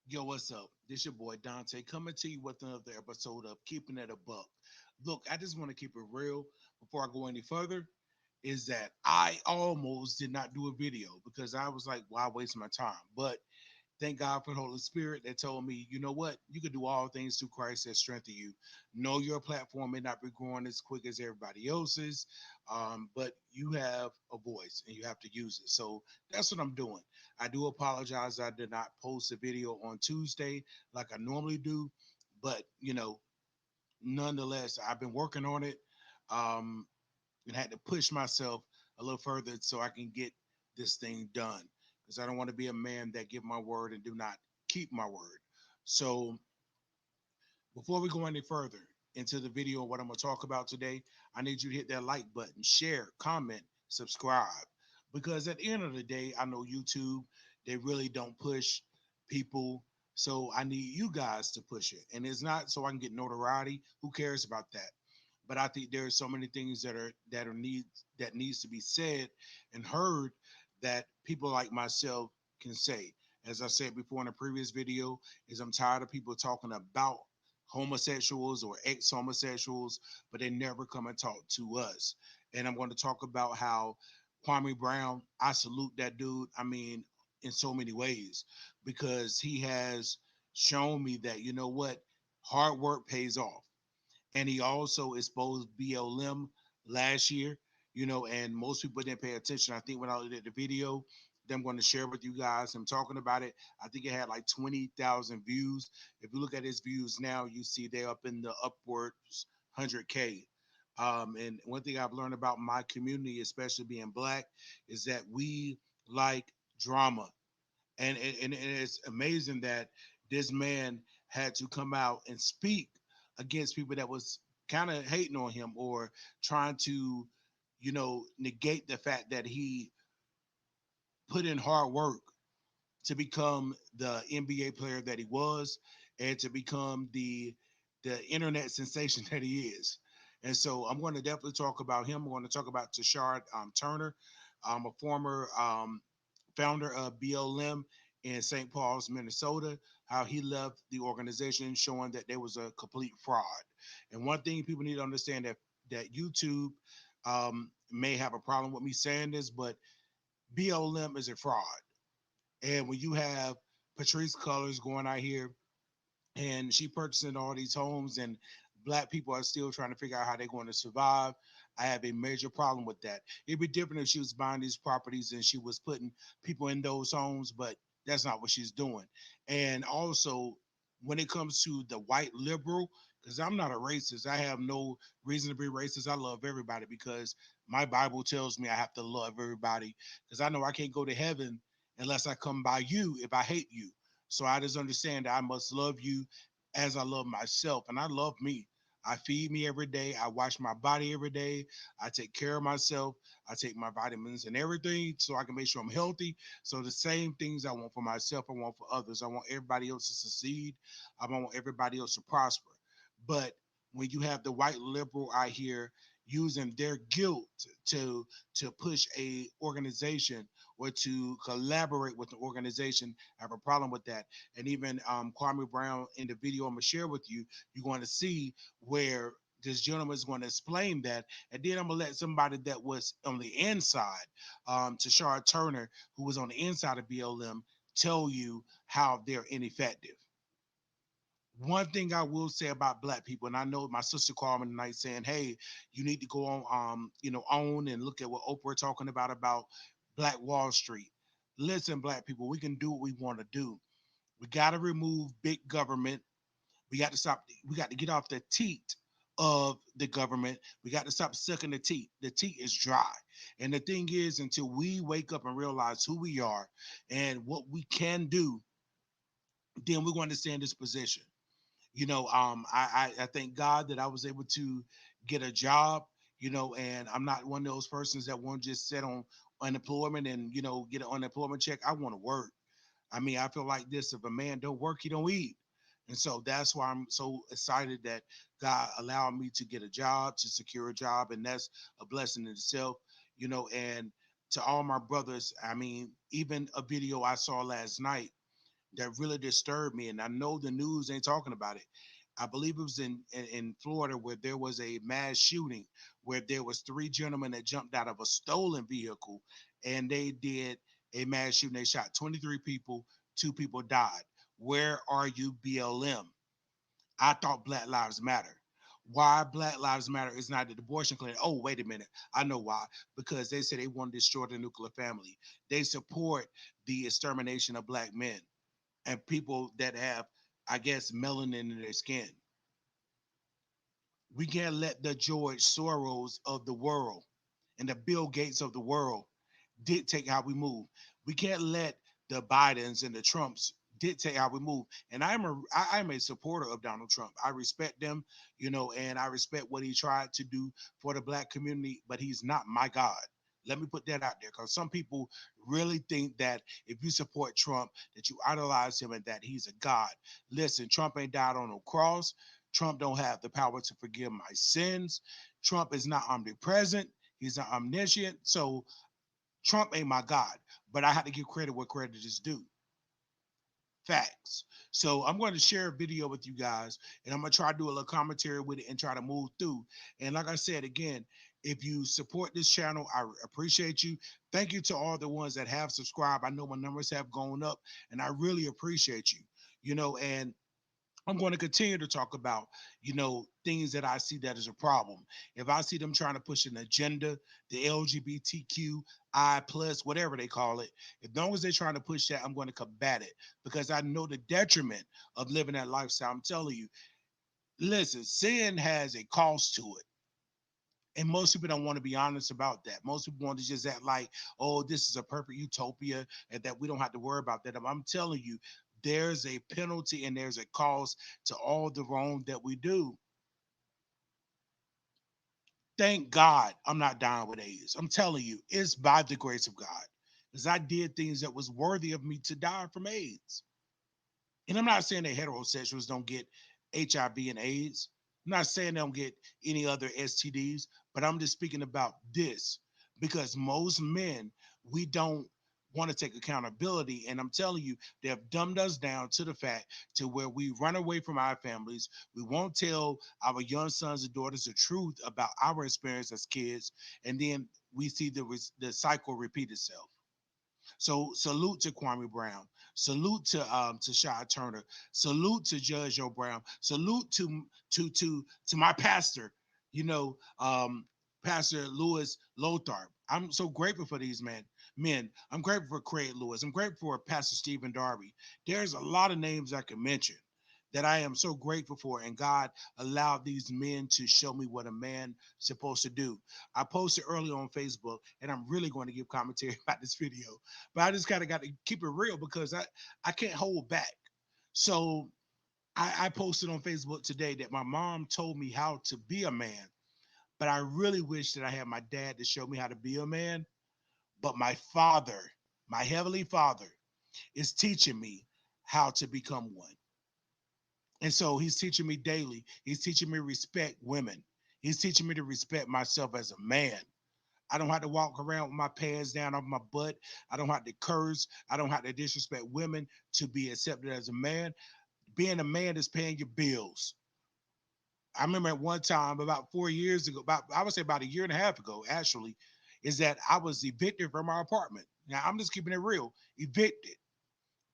Yo, what's up? This your boy Dante coming to you with another episode of Keeping It a Buck. Look, I just want to keep it real before I go any further. Is that I almost did not do a video because I was like, why waste my time? But thank God for the Holy Spirit that told me, you know what? You can do all things through Christ that strengthen you. Know your platform may not be growing as quick as everybody else's, but you have a voice and you have to use it. So that's what I'm doing. I do apologize. I did not post a video on Tuesday like I normally do, but nonetheless, I've been working on it um, and had to push myself a little further so I can get this thing done because I don't want to be a man that give my word and do not keep my word. So before we go any further into the video, what I'm going to talk about today, I need you to hit that like button, share, comment, subscribe. Because at the end of the day, I know YouTube, they really don't push people. So I need you guys to push it. And it's not so I can get notoriety. Who cares about that? But I think there are so many things that needs to be said and heard that people like myself can say. As I said before in a previous video, is I'm tired of people talking about homosexuals or ex-homosexuals, but they never come and talk to us. And I'm going to talk about how Kwame Brown, I salute that dude. I mean, in so many ways, because he has shown me that, you know what, hard work pays off. And he also exposed BLM last year, and most people didn't pay attention. I think when I looked at the video that I'm going to share with you guys, I'm talking about it. I think it had like 20,000 views. If you look at his views now, you see they're up in the upwards 100K. And one thing I've learned about my community, especially being black, is that we like drama. And it's amazing that this man had to come out and speak against people that was kind of hating on him or trying to negate the fact that he put in hard work to become the NBA player that he was and to become the internet sensation that he is. And so I'm going to definitely talk about him. I'm going to talk about Rashad Turner, a former founder of BLM in St. Paul's, Minnesota, how he left the organization, showing that there was a complete fraud. And one thing people need to understand that YouTube may have a problem with me saying this, but BLM is a fraud. And when you have Patrice Cullors going out here and she purchasing all these homes and black people are still trying to figure out how they're going to survive, I have a major problem with that. It'd be different if she was buying these properties and she was putting people in those homes, but that's not what she's doing. And also, when it comes to the white liberal, because I'm not a racist, I have no reason to be racist. I love everybody because my Bible tells me I have to love everybody because I know I can't go to heaven unless I come by you if I hate you. So I just understand that I must love you as I love myself. And I love me. I feed me every day. I wash my body every day. I take care of myself. I take my vitamins and everything so I can make sure I'm healthy. So the same things I want for myself, I want for others. I want everybody else to succeed. I want everybody else to prosper. But when you have the white liberal out here using their guilt to to push a organization or to collaborate with the organization, I have a problem with that. And even Kwame Brown in the video I'm gonna share with you, you're going to see where this gentleman is going to explain that, and then I'm gonna let somebody that was on the inside, Tashard Turner, who was on the inside of BLM, tell you how they're ineffective. One thing I will say about black people, and I know my sister called me tonight saying, "Hey, you need to go on, own and look at what Oprah talking about Black Wall Street." Listen, black people, we can do what we want to do. We got to remove big government. We got to stop. We got to get off the teat of the government. We got to stop sucking the teat. The teat is dry. And the thing is, until we wake up and realize who we are and what we can do, then we're going to stay in this position. I thank God that I was able to get a job, and I'm not one of those persons that won't just sit on unemployment and, get an unemployment check. I want to work. I mean, I feel like this: if a man don't work, he don't eat. And so that's why I'm so excited that God allowed me to get a job, to secure a job, and that's a blessing in itself, and to all my brothers, I mean, even a video I saw last night that really disturbed me. And I know the news ain't talking about it. I believe it was in Florida where there was a mass shooting where there was three gentlemen that jumped out of a stolen vehicle and they did a mass shooting. They shot 23 people, two people died. Where are you, BLM? I thought Black Lives Matter. Why Black Lives Matter is not the abortion clinic? Oh, wait a minute. I know why. Because they say they want to destroy the nuclear family. They support the extermination of black men and people that have, I guess, melanin in their skin. We can't let the George Soros of the world and the Bill Gates of the world dictate how we move. We can't let the Bidens and the Trumps dictate how we move. And I'm a supporter of Donald Trump. I respect them, and I respect what he tried to do for the black community, but he's not my God. Let me put that out there because some people really think that if you support Trump, that you idolize him and that he's a God. Listen, Trump ain't died on a cross. Trump don't have the power to forgive my sins. Trump is not omnipresent. He's not omniscient. So Trump ain't my God, but I had to give credit where credit is due. Facts. So I'm going to share a video with you guys, and I'm going to try to do a little commentary with it and try to move through. And like I said again, if you support this channel, I appreciate you. Thank you to all the ones that have subscribed. I know my numbers have gone up, and I really appreciate you. And I'm going to continue to talk about, things that I see that is a problem. If I see them trying to push an agenda, the LGBTQI plus, whatever they call it, as long as they're trying to push that, I'm going to combat it because I know the detriment of living that lifestyle. I'm telling you, listen, sin has a cost to it. And most people don't want to be honest about that. Most people want to just act like, oh, this is a perfect utopia and that we don't have to worry about that. I'm telling you, there's a penalty and there's a cost to all the wrong that we do. Thank God I'm not dying with AIDS. I'm telling you, it's by the grace of God. Because I did things that was worthy of me to die from AIDS. And I'm not saying that heterosexuals don't get HIV and AIDS. I'm not saying they don't get any other STDs, but I'm just speaking about this because most men, we don't want to take accountability. And I'm telling you, they have dumbed us down to the fact to where we run away from our families. We won't tell our young sons and daughters the truth about our experience as kids. And then we see the cycle repeat itself. So salute to Kwame Brown. Salute to Shad Turner. Salute to Judge Joe Brown. Salute to my pastor, Pastor Lewis Lothar. I'm so grateful for these men. I'm grateful for Craig Lewis. I'm grateful for Pastor Stephen Darby. There's a lot of names I can mention that I am so grateful for. And God allowed these men to show me what a man supposed to do. I posted early on Facebook, and I'm really going to give commentary about this video, but I just kind of got to keep it real because I can't hold back. So I posted on Facebook today that my mom told me how to be a man, but I really wish that I had my dad to show me how to be a man. But my father, my heavenly father, is teaching me how to become one. And so he's teaching me daily. He's teaching me to respect women. He's teaching me to respect myself as a man. I don't have to walk around with my pants down off my butt. I don't have to curse. I don't have to disrespect women to be accepted as a man. Being a man is paying your bills. I remember at one time, about 4 years ago, about I would say about a year and a half ago, actually, is that I was evicted from my apartment. Now I'm just keeping it real. Evicted.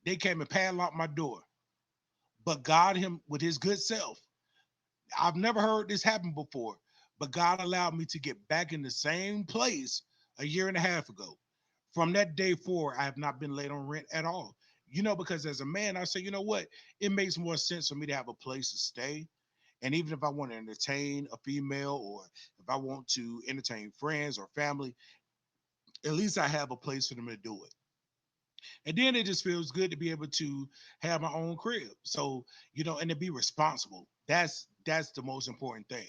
They came and padlocked my door. But God, him with his good self, I've never heard this happen before, but God allowed me to get back in the same place a year and a half ago. From that day forward, I have not been late on rent at all. Because as a man, I say, you know what? It makes more sense for me to have a place to stay. And even if I want to entertain a female or if I want to entertain friends or family, at least I have a place for them to do it. And then it just feels good to be able to have my own crib. So, and to be responsible. That's the most important thing.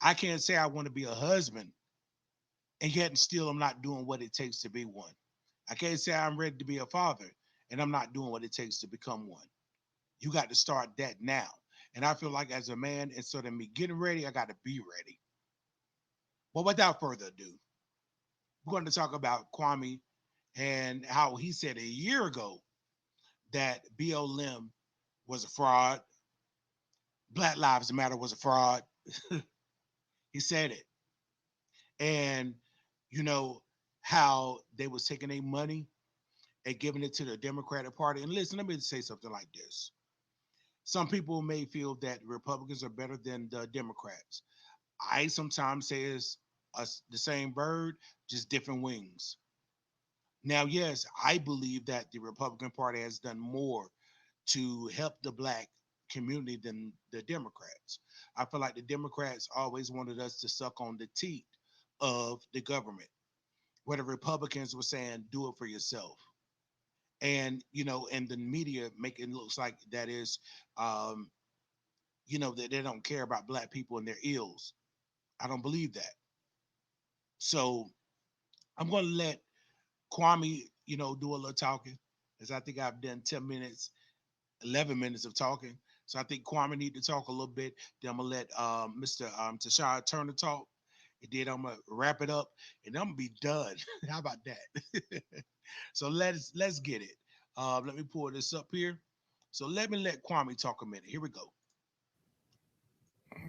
I can't say I want to be a husband and yet and still I'm not doing what it takes to be one. I can't say I'm ready to be a father and I'm not doing what it takes to become one. You got to start that now. And I feel like as a man, instead of me getting ready, I got to be ready. But without further ado, we're going to talk about Kwame and how he said a year ago that BLM was a fraud, Black Lives Matter was a fraud. He said it. And you know how they was taking their money and giving it to the Democratic Party. And listen, let me say something like this. Some people may feel that Republicans are better than the Democrats. I sometimes say it's the same bird, just different wings. Now, yes, I believe that the Republican Party has done more to help the black community than the Democrats. I feel like the Democrats always wanted us to suck on the teat of the government, where the Republicans were saying, do it for yourself. And, and the media make it looks like that is, um, that they don't care about black people and their ills. I don't believe that. So I'm going to let Kwame, do a little talking, as I think I've done 10 minutes, 11 minutes of talking. So I think Kwame need to talk a little bit. Then I'm gonna let Mr. Tashad Turner talk. And then I'm gonna wrap it up, and I'm gonna be done. How about that? So let's get it. Let me pull this up here. So let Kwame talk a minute. Here we go.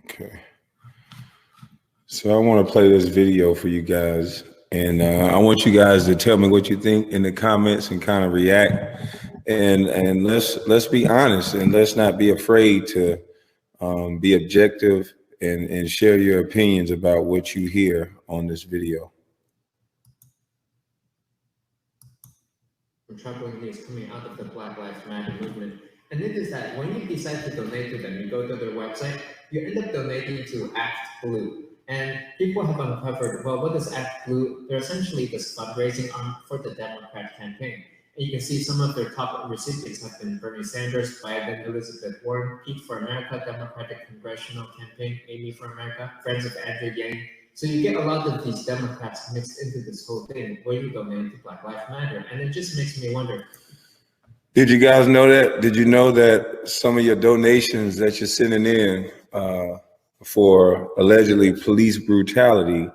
Okay. So I want to play this video for you guys, and I want you guys to tell me what you think in the comments and kind of react. And let's be honest, and let's not be afraid to be objective and share your opinions about what you hear on this video. Troubling news coming out of the Black Lives Matter movement. And it is that when you decide to donate to them, you go to their website, you end up donating to Act Blue. And people have uncovered, well, what is Act Blue? They're essentially this fundraising arm for the Democrat campaign. And you can see some of their top recipients have been Bernie Sanders, Biden, Elizabeth Warren, Pete for America, Democratic Congressional Campaign, Amy for America, Friends of Andrew Yang. So you get a lot of these Democrats mixed into this whole thing where you donate to Black Lives Matter. And it just makes me wonder. Did you guys know that? Did you know that some of your donations that you're sending in for allegedly police brutality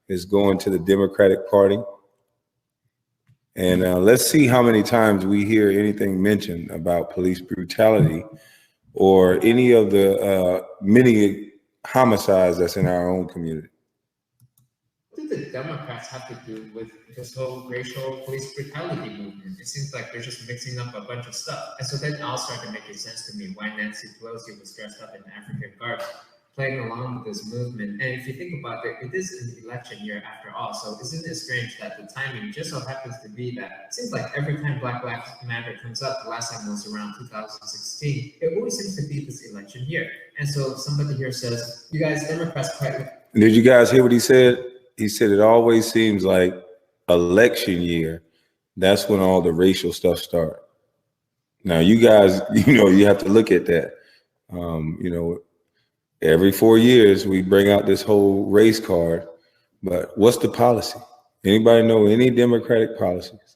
is going to the Democratic Party? And let's see how many times we hear anything mentioned about police brutality or any of the many homicides that's in our own community. What do the Democrats have to do with this whole racial police brutality movement? It seems like they're just mixing up a bunch of stuff. And so then all started making sense to me why Nancy Pelosi was dressed up in African garb, playing along with this movement. And if you think about it, it is an election year after all. So isn't it strange that the timing just so happens to be that it seems like every time Black Lives Matter comes up, the last time was around 2016, it always seems to be this election year. And so somebody here says, you guys, Democrats quite. Did you guys hear what he said? He said it always seems like election year. That's when all the racial stuff start. Now, you guys, you have to look at that. Every 4 years we bring out this whole race card, but what's the policy? Anybody know any Democratic policies?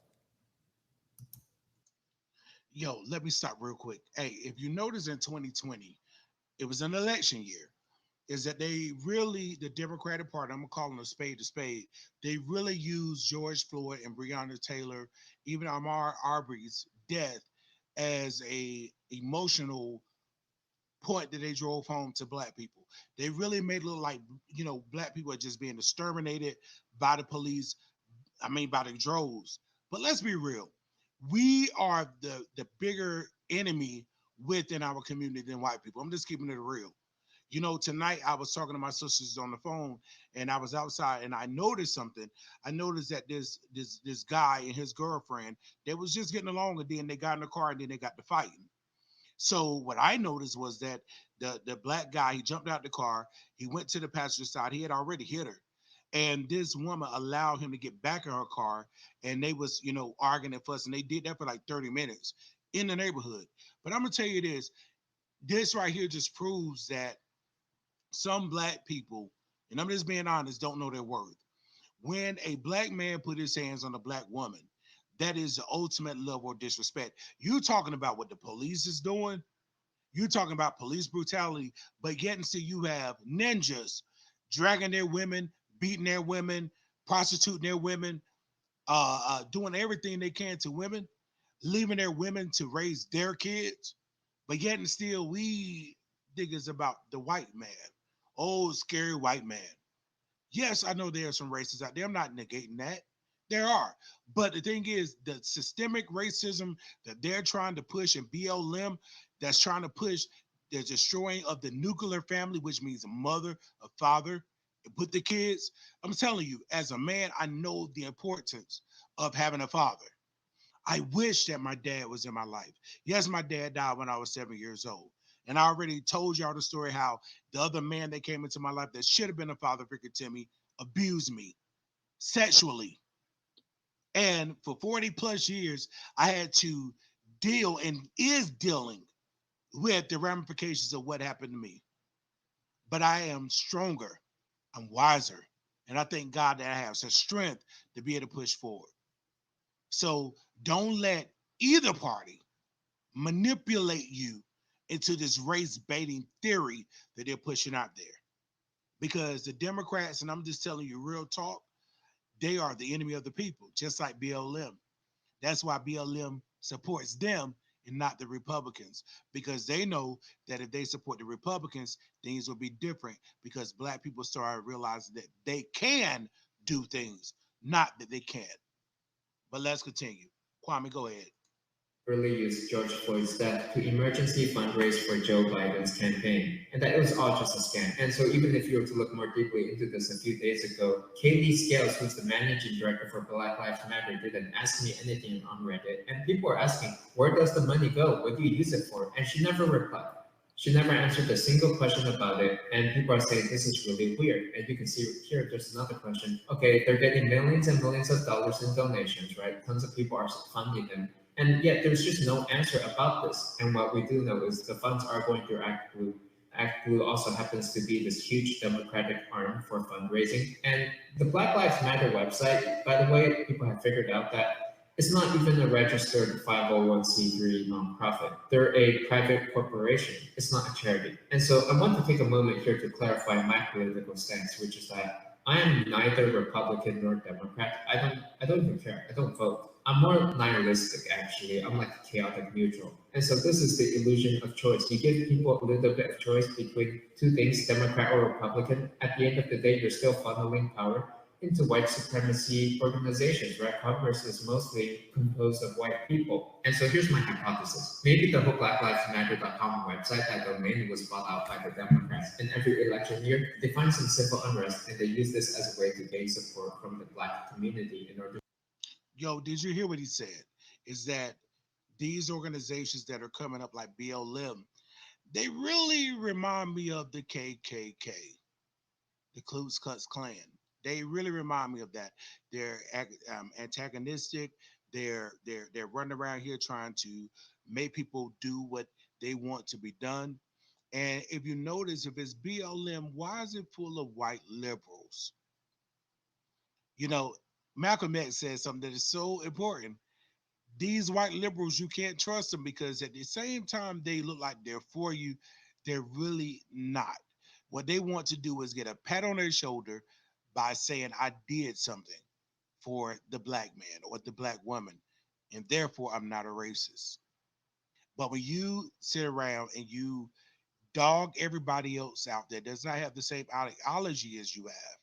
Yo, let me stop real quick. Hey, if you notice in 2020, it was an election year. Is that the Democratic Party, I'm gonna call them a spade, they really used George Floyd and Breonna Taylor, even Ahmaud Arbery's death as a emotional point that they drove home to black people. They really made it look like, black people are just being exterminated by the police, by the droves. But let's be real. We are the bigger enemy within our community than white people. I'm just keeping it real. Tonight I was talking to my sisters on the phone, and I was outside, and I noticed something. I noticed that this guy and his girlfriend, they was just getting along, and then they got in the car, and then they got to fighting. So what I noticed was that the black guy, he jumped out the car, he went to the passenger side, he had already hit her. And this woman allowed him to get back in her car, and they was, arguing and fussing. They did that for like 30 minutes in the neighborhood. But I'm gonna tell you this right here just proves that some black people, and I'm just being honest, don't know their worth. When a black man put his hands on a black woman, that is the ultimate level of disrespect. You talking about what the police is doing? You talking about police brutality, but yet and see you have ninjas dragging their women, beating their women, prostituting their women, doing everything they can to women. leaving their women to raise their kids, but yet and still we think it's about the white man, old scary white man. Yes, I know there are some racists out there. I'm not negating that. There are. But the thing is, the systemic racism that they're trying to push in BLM, that's trying to push the destroying of the nuclear family, which means a mother, a father, and put the kids. I'm telling you, as a man, I know the importance of having a father. I wish that my dad was in my life. Yes, my dad died when I was 7 years old. And I already told y'all the story how the other man that came into my life that should have been a father figure to me abused me sexually. And for 40 plus years, I had to deal and is dealing with the ramifications of what happened to me. But I am stronger, I'm wiser, and I thank God that I have some strength to be able to push forward. So don't let either party manipulate you into this race baiting theory that they're pushing out there. Because the Democrats, and I'm just telling you real talk, they are the enemy of the people, just like BLM. That's why BLM supports them and not the Republicans, because they know that if they support the Republicans, things will be different because black people start realizing that they can do things, not that they can't. But let's continue. Kwame, go ahead. Early used George Floyd's death to emergency fundraise for Joe Biden's campaign, and that it was all just a scam. And so, even if you were to look more deeply into this a few days ago, Kaylee Scales, who's the managing director for Black Lives Matter, didn't ask me anything on Reddit. And people are asking, where does the money go? What do you use it for? And she never replied. She never answered a single question about it, and people are saying this is really weird. And you can see here, there's another question. Okay, they're getting millions and millions of dollars in donations, right? Tons of people are funding them, and yet there's just no answer about this. And what we do know is the funds are going through Act Blue. Act Blue also happens to be this huge Democratic arm for fundraising. And the Black Lives Matter website, by the way, people have figured out that it's not even a registered 501c3 nonprofit. They're a private corporation. It's not a charity. And so I want to take a moment here to clarify my political stance, which is that I am neither Republican nor Democrat. I don't even care. I don't vote. I'm more nihilistic actually. I'm like chaotic neutral. And so this is the illusion of choice. You give people a little bit of choice between two things, Democrat or Republican. At the end of the day, you're still funneling power into white supremacy organizations, right? Congress is mostly composed of white people. And so here's my hypothesis. Maybe the whole BlackLivesMatter.com website, that domain was bought out by the Democrats. In every election year, they find some civil unrest and they use this as a way to gain support from the black community in order. Yo, did you hear what he said? Is that these organizations that are coming up like BLM, they really remind me of the KKK, the Ku Klux Klan. They really remind me of that. They're antagonistic. They're running around here trying to make people do what they want to be done. And if you notice, if it's BLM, why is it full of white liberals? You know, Malcolm X said something that is so important. These white liberals, you can't trust them because at the same time they look like they're for you, they're really not. What they want to do is get a pat on their shoulder by saying, I did something for the black man or the black woman, and therefore I'm not a racist. But when you sit around and you dog everybody else out there does not have the same ideology as you have,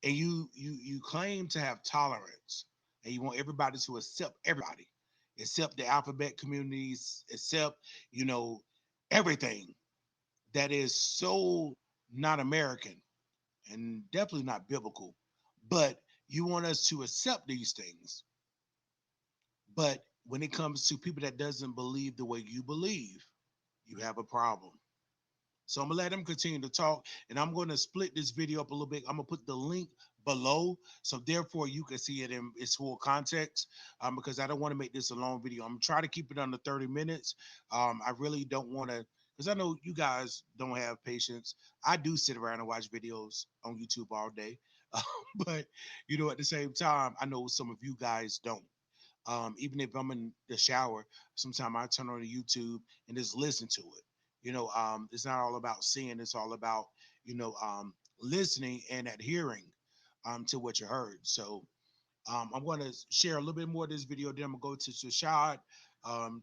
and you claim to have tolerance and you want everybody to accept everybody, accept the alphabet communities, accept, you know, everything that is so not American and definitely not biblical, but you want us to accept these things. But when it comes to people that doesn't believe the way you believe, you have a problem. So I'm gonna let him continue to talk, and I'm gonna split this video up a little bit. I'm gonna put the link below, so therefore you can see it in its full context. Because I don't want to make this a long video. I'm trying to keep it under 30 minutes. I really don't want to, because I know you guys don't have patience. I do sit around and watch videos on YouTube all day, but you know, at the same time, I know some of you guys don't. Even if I'm in the shower, sometimes I turn on the YouTube and just listen to it. You know, it's not all about seeing; it's all about, you know, listening and adhering to what you heard. So I'm going to share a little bit more of this video. Then I'm going to go to Rashad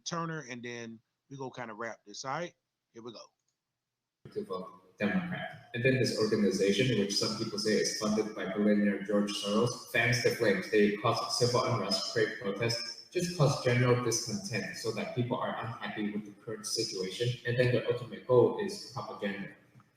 Turner, and then we go kind of wrap this. All right, here we go. To vote Democrat. And then this organization, which some people say is funded by billionaire George Soros, fans the flames. They cause civil unrest, create protests, just cause general discontent so that people are unhappy with the current situation. And then their ultimate goal is propaganda.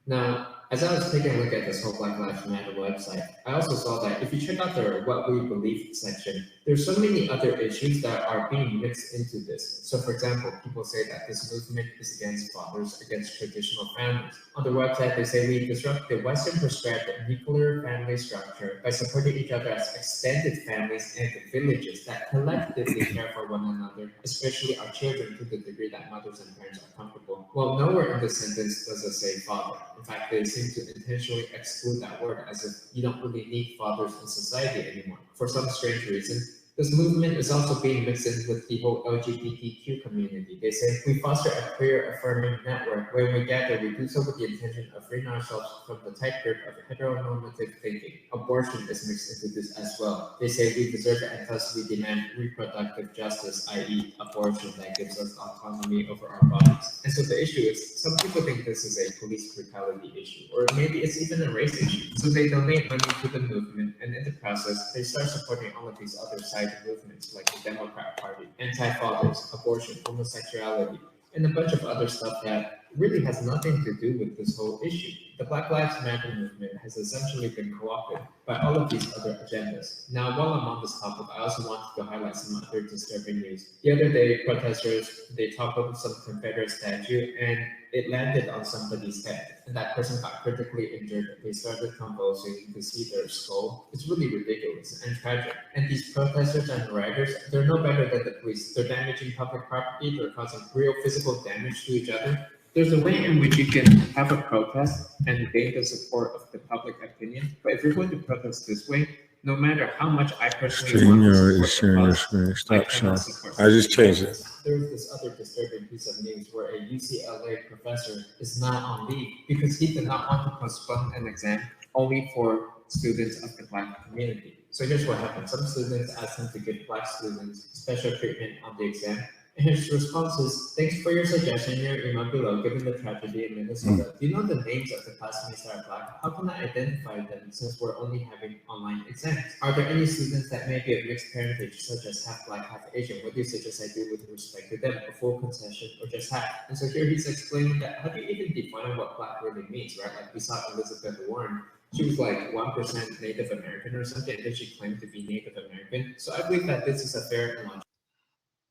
Now, as I was taking a look at this whole Black Lives Matter website, I also saw that if you check out their What We Believe section, there's so many other issues that are being mixed into this. So, for example, people say that this movement is against fathers, against traditional families. On the website, they say we disrupt the Western prescribed nuclear family structure by supporting each other as extended families and villages that collectively care for one another, especially our children to the degree that mothers and parents are comfortable. Well, nowhere in the sentence does it say father. In fact, they seem to intentionally exclude that word as if you don't really need fathers in society anymore. For some strange reason, this movement is also being mixed in with the whole LGBTQ community. They say we foster a queer affirming network. When we gather, we do so with the intention of freeing ourselves from the tight grip of heteronormative thinking. Abortion is mixed into this as well. They say we deserve it and thus we demand reproductive justice, i.e., abortion that gives us autonomy over our bodies. And so the issue is some people think this is a police brutality issue, or maybe it's even a race issue. So they donate money to the movement, and in the process, they start supporting all of these other side movements like the Democrat Party, anti-fathers, abortion, homosexuality, and a bunch of other stuff that really has nothing to do with this whole issue. The Black Lives Matter movement has essentially been co-opted by all of these other agendas. Now, while I'm on this topic, I also wanted to highlight some other disturbing news. The other day, protesters they toppled some Confederate statue and it landed on somebody's head, and that person got critically injured. They started convulsing. You could see their skull. It's really ridiculous and tragic. And these protesters and rioters, they're no better than the police. They're damaging public property. They're causing real physical damage to each other. There's a way in which you can have a protest and gain the support of the public opinion. But if you're going to protest this way, no matter how much I personally want to StreamYard is support the sharing your cause, screen. I Stop cannot sharing. support I something just like changed it. this. There was this other disturbing piece of news where a UCLA professor is now on leave because he did not want to postpone an exam only for students of the Black community. So here's what happened. Some students asked him to give Black students special treatment on the exam, and his response is, thanks for your suggestion in your email below. Given the tragedy in Minnesota, do you know the names of the classmates that are Black? How can I identify them since we're only having online exams? Are there any students that may be of mixed parentage, such as half Black, half Asian? What do you suggest I do with respect to them? A full concession or just half? And so here he's explaining that how do you even define what Black really means, right? Like we saw Elizabeth Warren. She was like 1% Native American or something, and then she claimed to be Native American. So I believe that this is a fair and logical.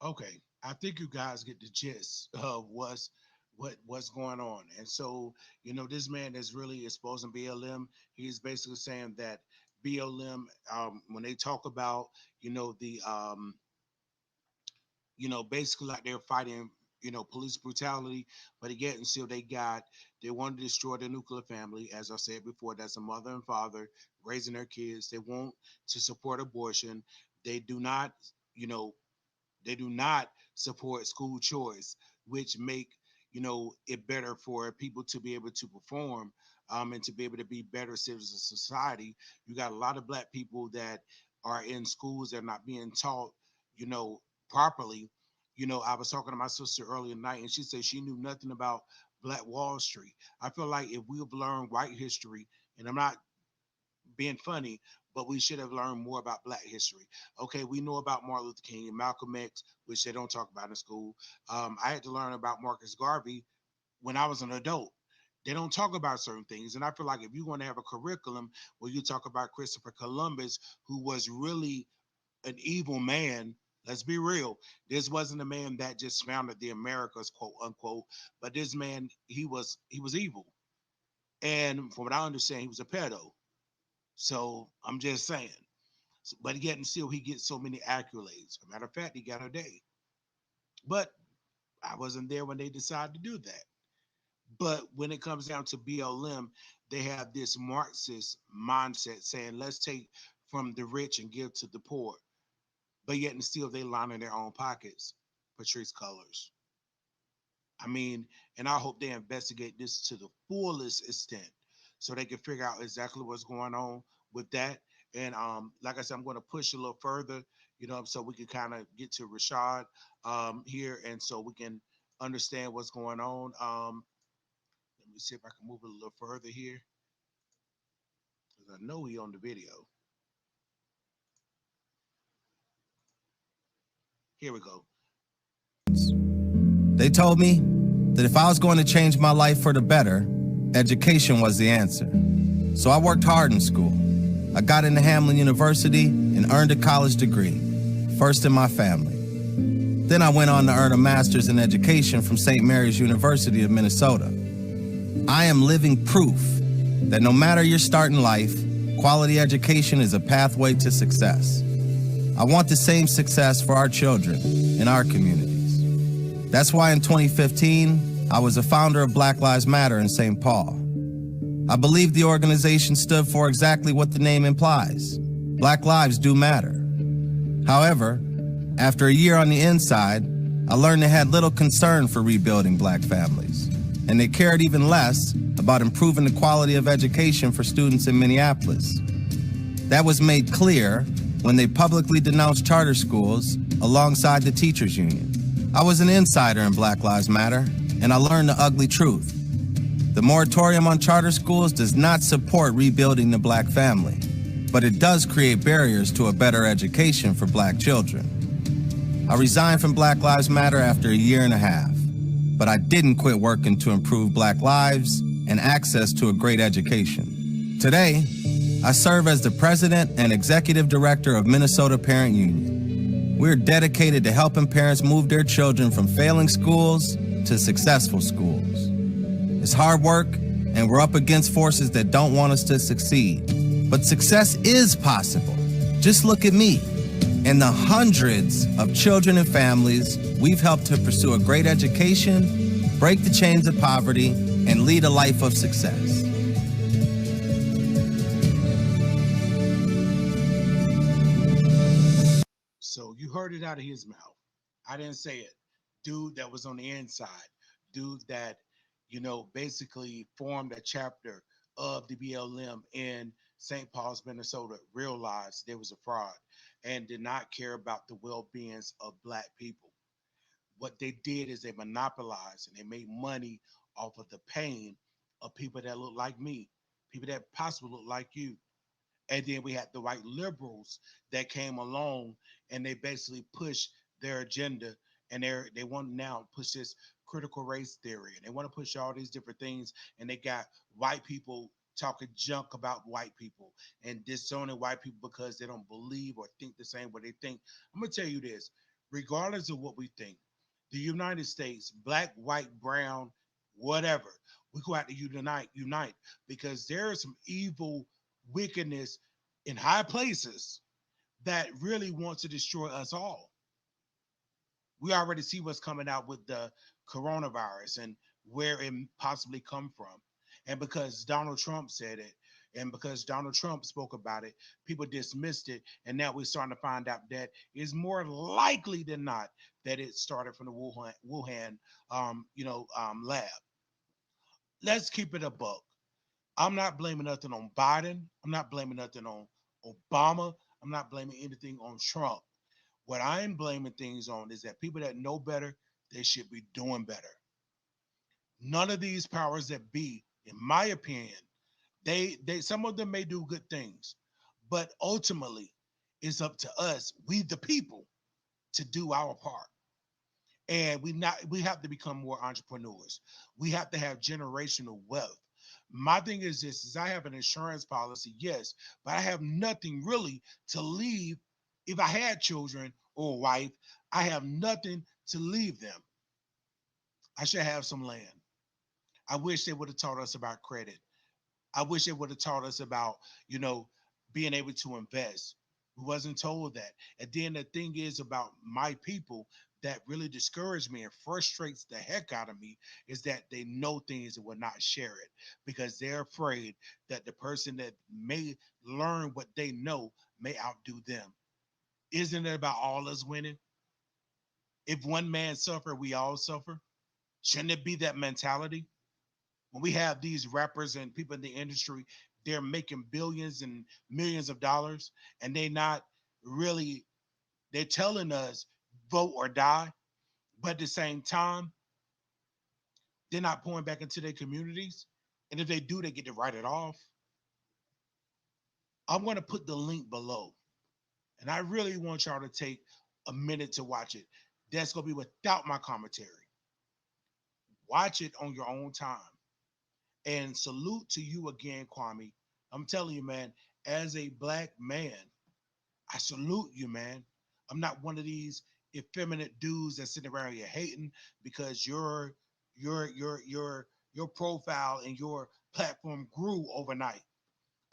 Okay, I think you guys get the gist of what's going on. And so, this man is really exposing BLM. He's basically saying that BLM, when they talk about, the basically like they're fighting, police brutality, but again, until they want to destroy the nuclear family. As I said before, that's a mother and father raising their kids. They want to support abortion. They do not, you know, they do not support school choice, which make it better for people to be able to perform, and to be able to be better citizens of society. You got a lot of black people that are in schools that are not being taught, you know, properly. I was talking to my sister earlier tonight, and she said she knew nothing about Black Wall Street. I feel like if we've learned white history, and I'm not being funny, but we should have learned more about Black history. Okay, we know about Martin Luther King and Malcolm X, which they don't talk about in school. I had to learn about Marcus Garvey when I was an adult. They don't talk about certain things. And I feel like if you're going to have a curriculum where you talk about Christopher Columbus, who was really an evil man, let's be real. This wasn't a man that just founded the Americas, quote unquote, but this man, he was evil. And from what I understand, he was a pedo. So I'm just saying. But yet and still, he gets so many accolades. As a matter of fact, he got a day. But I wasn't there when they decided to do that. But when it comes down to BLM, they have this Marxist mindset saying, let's take from the rich and give to the poor. But yet and still, they line in their own pockets. Patrice Colors. I mean, and I hope they investigate this to the fullest extent so they can figure out exactly what's going on with that. And like I said, I'm going to push a little further, so we can kind of get to Rashad here, and so we can understand what's going on. Let me see if I can move it a little further here, because I know he on the video. Here we go. They told me that if I was going to change my life for the better, education was the answer. So I worked hard in school. I got into Hamline University and earned a college degree, first in my family. Then I went on to earn a master's in education from St. Mary's University of Minnesota. I am living proof that no matter your start in life, quality education is a pathway to success. I want the same success for our children in our communities. That's why in 2015, I was a founder of Black Lives Matter in St. Paul. I believe the organization stood for exactly what the name implies. Black lives do matter. However, after a year on the inside, I learned they had little concern for rebuilding black families, and they cared even less about improving the quality of education for students in Minneapolis. That was made clear when they publicly denounced charter schools alongside the teachers union. I was an insider in Black Lives Matter, and I learned the ugly truth. The moratorium on charter schools does not support rebuilding the black family, but it does create barriers to a better education for black children. I resigned from Black Lives Matter after a year and a half, but I didn't quit working to improve black lives and access to a great education. Today, I serve as the president and executive director of Minnesota Parent Union. We're dedicated to helping parents move their children from failing schools to successful schools. It's hard work, and we're up against forces that don't want us to succeed. But success is possible. Just look at me and the hundreds of children and families we've helped to pursue a great education, break the chains of poverty, and lead a life of success. So you heard it out of his mouth. I didn't say it. Dude that was on the inside, dude that, basically formed a chapter of the BLM in St. Paul's, Minnesota, realized there was a fraud and did not care about the well-beings of black people. What they did is they monopolized and they made money off of the pain of people that look like me, people that possibly look like you. And then we had the white liberals that came along and they basically pushed their agenda, and they want to now push this critical race theory, and they want to push all these different things, and they got white people talking junk about white people and disowning white people because they don't believe or think the same way they think. I'm gonna tell you this: regardless of what we think, the United States, black, white, brown, whatever, we go out to unite, because there is some evil wickedness in high places that really wants to destroy us all. We already see what's coming out with the coronavirus and where it possibly come from. And because Donald Trump said it, and because Donald Trump spoke about it, people dismissed it. And now we're starting to find out that it's more likely than not that it started from the Wuhan lab. Let's keep it a buck. I'm not blaming nothing on Biden. I'm not blaming nothing on Obama. I'm not blaming anything on Trump. What I am blaming things on is that people that know better, they should be doing better. None of these powers that be, in my opinion, they some of them may do good things, but ultimately it's up to us, we the people, to do our part. And we have to become more entrepreneurs. We have to have generational wealth. My thing is this: is I have an insurance policy, yes, but I have nothing really to leave. If I had children or a wife, I have nothing to leave them. I should have some land. I wish they would have taught us about credit. I wish they would have taught us about, you know, being able to invest. We wasn't told that. And then the thing is about my people that really discourages me and frustrates the heck out of me is that they know things and will not share it because they're afraid that the person that may learn what they know may outdo them. Isn't it about all us winning? If one man suffer, we all suffer. Shouldn't it be that mentality? When we have these rappers and people in the industry they're making billions and millions of dollars, and they not really, they're telling us vote or die, but at the same time, they're not pouring back into their communities. And if they do, they get to write it off. I'm going to put the link below. And I really want y'all to take a minute to watch it. That's going to be without my commentary. Watch it on your own time. And salute to you again, Kwame. I'm telling you, man, as a black man, I salute you, man. I'm not one of these effeminate dudes that's sitting around here hating because your profile and your platform grew overnight.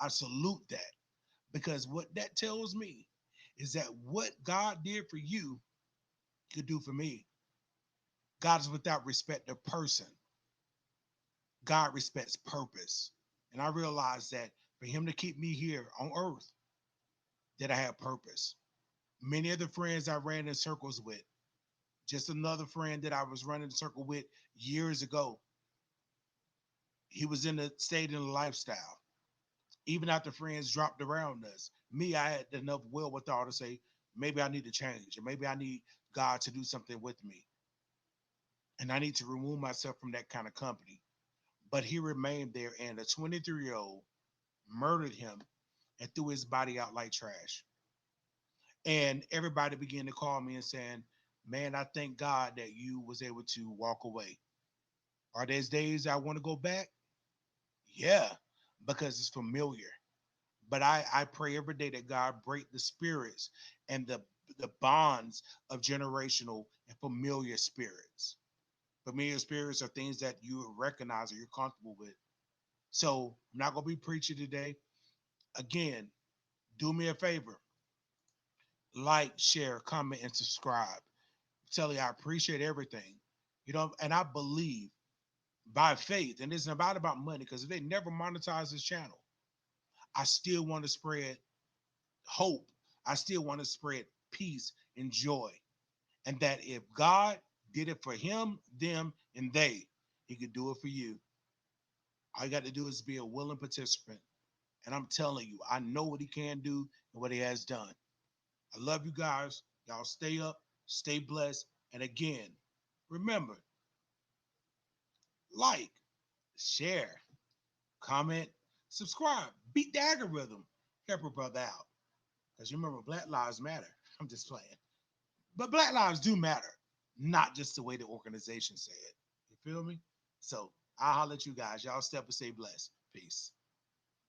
I salute that because what that tells me is that what God did for you, he could do for me. God is without respect of person. God respects purpose. And I realize that for him to keep me here on earth, that I have purpose. Many of the friends I ran in circles with, just another friend that I was running a circle with years ago, he was in the stayed in the lifestyle. Even after friends dropped around us, me, I had enough wherewithal to say, maybe I need to change, or maybe I need God to do something with me. And I need to remove myself from that kind of company. But he remained there, and a 23-year-old murdered him and threw his body out like trash. And everybody began to call me and saying, man, I thank God that you was able to walk away. Are there's days I want to go back? Yeah, because it's familiar. But I pray every day that God break the spirits and the bonds of generational and familiar spirits. Familiar spirits are things that you recognize or you're comfortable with. So I'm not gonna be preaching today. Again, do me a favor. Like, share, comment, and subscribe. Tell you I appreciate everything. You know, and I believe by faith, and it's not about money, because if they never monetize this channel, I still want to spread hope. I still want to spread peace and joy. And that if God did it for him, them, and they, he could do it for you. All you got to do is be a willing participant. And I'm telling you, I know what he can do and what he has done. I love you guys. Y'all stay up, stay blessed. And again, remember, like, share, comment, subscribe, beat the algorithm, help a brother out. Because remember, Black Lives Matter. I'm just playing. But Black Lives do matter, not just the way the organization say it. You feel me? So I'll holler at you guys. Y'all step and stay blessed. Peace.